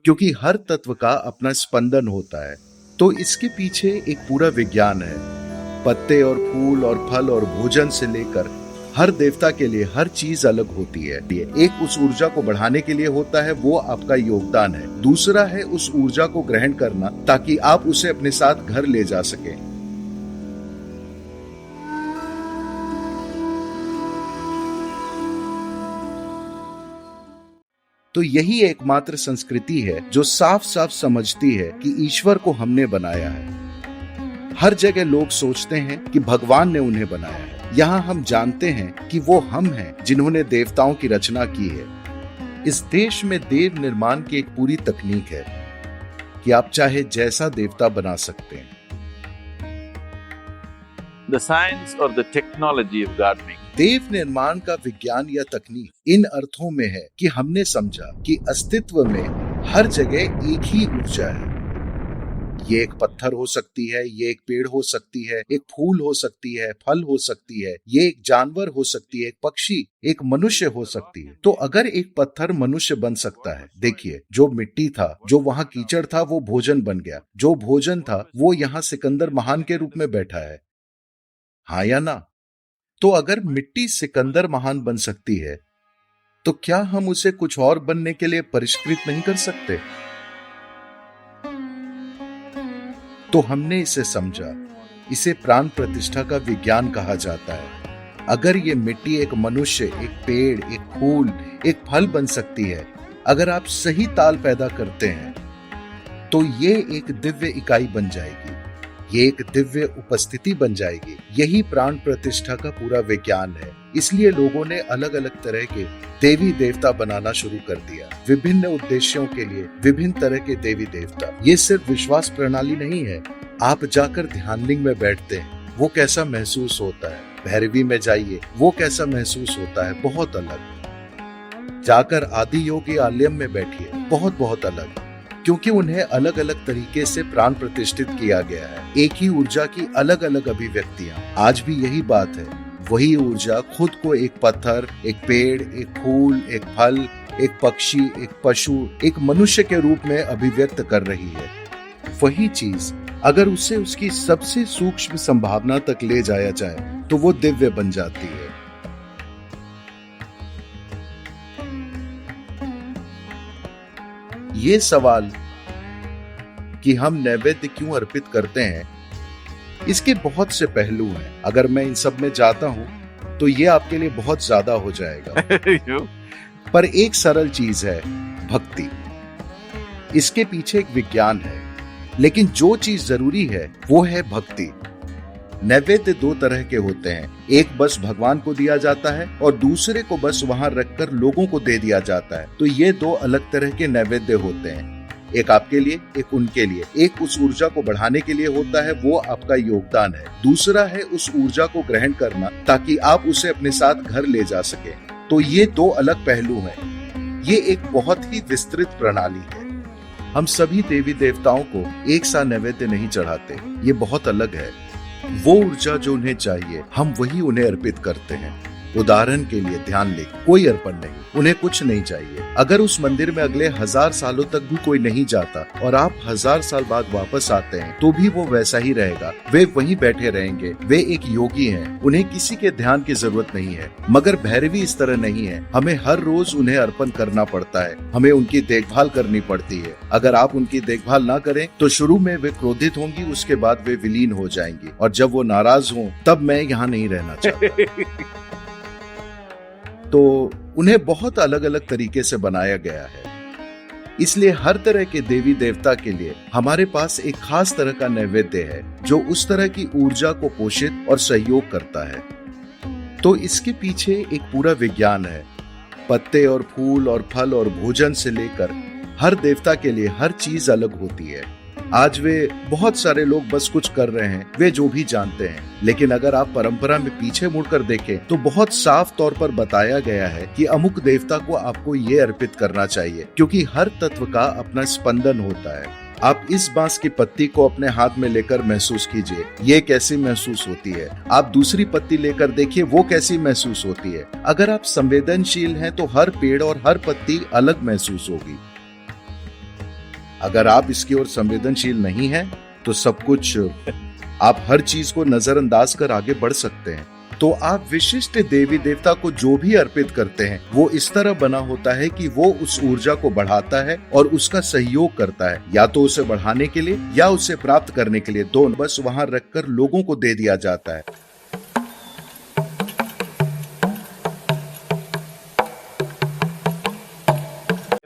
क्योंकि हर तत्व का अपना स्पंदन होता है। तो इसके पीछे एक पूरा विज्ञान है। पत्ते और फूल और फल और भोजन से लेकर हर देवता के लिए हर चीज अलग होती है। एक उस ऊर्जा को बढ़ाने के लिए होता है, वो आपका योगदान है। दूसरा है उस ऊर्जा को ग्रहण करना ताकि आप उसे अपने साथ घर ले जा सकें। तो यही एकमात्र संस्कृति है जो साफ साफ समझती है कि ईश्वर को हमने बनाया है। हर जगह लोग सोचते हैं कि भगवान ने उन्हें बनाया है। यहाँ हम जानते हैं कि वो हम हैं जिन्होंने देवताओं की रचना की है। इस देश में देव निर्माण की एक पूरी तकनीक है कि आप चाहे जैसा देवता बना सकते हैं। The science or the technology of gardening. देव निर्माण का विज्ञान या तकनीक इन अर्थों में है कि हमने समझा कि अस्तित्व में हर जगह एक ही ऊर्जा है। ये एक पत्थर हो सकती है, ये एक पेड़ हो सकती है, एक फूल हो सकती है, फल हो सकती है, ये एक जानवर हो सकती है, एक पक्षी, एक मनुष्य हो सकती है। तो अगर एक पत्थर मनुष्य बन सकता है, देखिए जो मिट्टी था, जो वहाँ कीचड़ था, वो भोजन बन गया। जो भोजन था वो यहाँ सिकंदर महान के रूप में बैठा है। हाँ या ना? तो अगर मिट्टी सिकंदर महान बन सकती है, तो क्या हम उसे कुछ और बनने के लिए परिष्कृत नहीं कर सकते? तो हमने इसे समझा। इसे प्राण प्रतिष्ठा का विज्ञान कहा जाता है। अगर ये मिट्टी एक मनुष्य, एक पेड़, एक फूल, एक फल बन सकती है, अगर आप सही ताल पैदा करते हैं, तो ये एक दिव्य इकाई बन जाएगी, ये एक दिव्य उपस्थिति बन जाएगी। यही प्राण प्रतिष्ठा का पूरा विज्ञान है। इसलिए लोगों ने अलग अलग तरह के देवी देवता बनाना शुरू कर दिया, विभिन्न उद्देश्यों के लिए विभिन्न तरह के देवी देवता। ये सिर्फ विश्वास प्रणाली नहीं है। आप जाकर ध्यानलिंग में बैठते हैं, वो कैसा महसूस होता है। भैरवी में जाइए, वो कैसा महसूस होता है, बहुत अलग। जाकर आदि योगी आलयम में बैठिए, बहुत बहुत अलग, क्योंकि उन्हें अलग अलग तरीके से प्राण प्रतिष्ठित किया गया है। एक ही ऊर्जा की अलग अलग अभिव्यक्तियां। आज भी यही बात है। वही ऊर्जा खुद को एक पत्थर, एक पेड़, एक फूल, एक फल, एक पक्षी, एक पशु, एक मनुष्य के रूप में अभिव्यक्त कर रही है। वही चीज अगर उसे उसकी सबसे सूक्ष्म संभावना तक ले जाया जाए तो वो दिव्य बन जाती है। ये सवाल कि हम नैवेद्य क्यों अर्पित करते हैं, इसके बहुत से पहलू हैं। अगर मैं इन सब में जाता हूं तो ये आपके लिए बहुत ज्यादा हो जाएगा। पर एक सरल चीज है, भक्ति। इसके पीछे एक विज्ञान है, लेकिन जो चीज जरूरी है वो है भक्ति। नैवेद्य दो तरह के होते हैं। एक बस भगवान को दिया जाता है और दूसरे को बस वहां रखकर लोगों को दे दिया जाता है। तो ये दो अलग तरह के नैवेद्य होते हैं। एक आपके लिए, एक उनके लिए। एक उस ऊर्जा को बढ़ाने के लिए होता है, वो आपका योगदान है। दूसरा है उस ऊर्जा को ग्रहण करना ताकि आप उसे अपने साथ घर ले जा सके। तो ये दो अलग पहलू हैं। ये एक बहुत ही विस्तृत प्रणाली है। हम सभी देवी देवताओं को एक सा नैवेद्य नहीं चढ़ाते, ये बहुत अलग है। वो ऊर्जा जो उन्हें चाहिए, हम वही उन्हें अर्पित करते हैं। उदाहरण के लिए ध्यान लें, कोई अर्पण नहीं, उन्हें कुछ नहीं चाहिए। अगर उस मंदिर में अगले 1000 सालों तक भी कोई नहीं जाता और आप 1000 साल बाद वापस आते हैं तो भी वो वैसा ही रहेगा। वे वहीं बैठे रहेंगे। वे एक योगी हैं, उन्हें किसी के ध्यान की जरूरत नहीं है। मगर भैरवी इस तरह नहीं है। हमें हर रोज उन्हें अर्पण करना पड़ता है, हमें उनकी देखभाल करनी पड़ती है। अगर आप उनकी देखभाल ना करें तो शुरू में वे क्रोधित होंगी, उसके बाद वे विलीन हो जाएंगी, और जब वो नाराज हों तब मैं यहाँ नहीं रहना चाहता। तो उन्हें बहुत अलग अलग तरीके से बनाया गया है। इसलिए हर तरह के देवी देवता के लिए हमारे पास एक खास तरह का नैवेद्य है जो उस तरह की ऊर्जा को पोषित और सहयोग करता है। तो इसके पीछे एक पूरा विज्ञान है। पत्ते और फूल और फल और भोजन से लेकर हर देवता के लिए हर चीज अलग होती है। आज वे बहुत सारे लोग बस कुछ कर रहे हैं, वे जो भी जानते हैं। लेकिन अगर आप परंपरा में पीछे मुड़कर देखें तो बहुत साफ तौर पर बताया गया है कि अमुक देवता को आपको ये अर्पित करना चाहिए, क्योंकि हर तत्व का अपना स्पंदन होता है। आप इस बांस की पत्ती को अपने हाथ में लेकर महसूस कीजिए, ये कैसी महसूस होती है। आप दूसरी पत्ती लेकर देखिए, वो कैसी महसूस होती है। अगर आप संवेदनशील हैं तो हर पेड़ और हर पत्ती अलग महसूस होगी। अगर आप इसकी ओर संवेदनशील नहीं हैं, तो सब कुछ आप हर चीज को नजरअंदाज कर आगे बढ़ सकते हैं। तो आप विशिष्ट देवी देवता को जो भी अर्पित करते हैं, वो इस तरह बना होता है कि वो उस ऊर्जा को बढ़ाता है और उसका सहयोग करता है, या तो उसे बढ़ाने के लिए या उसे प्राप्त करने के लिए, दोनों। बस वहां रखकर लोगों को दे दिया जाता है।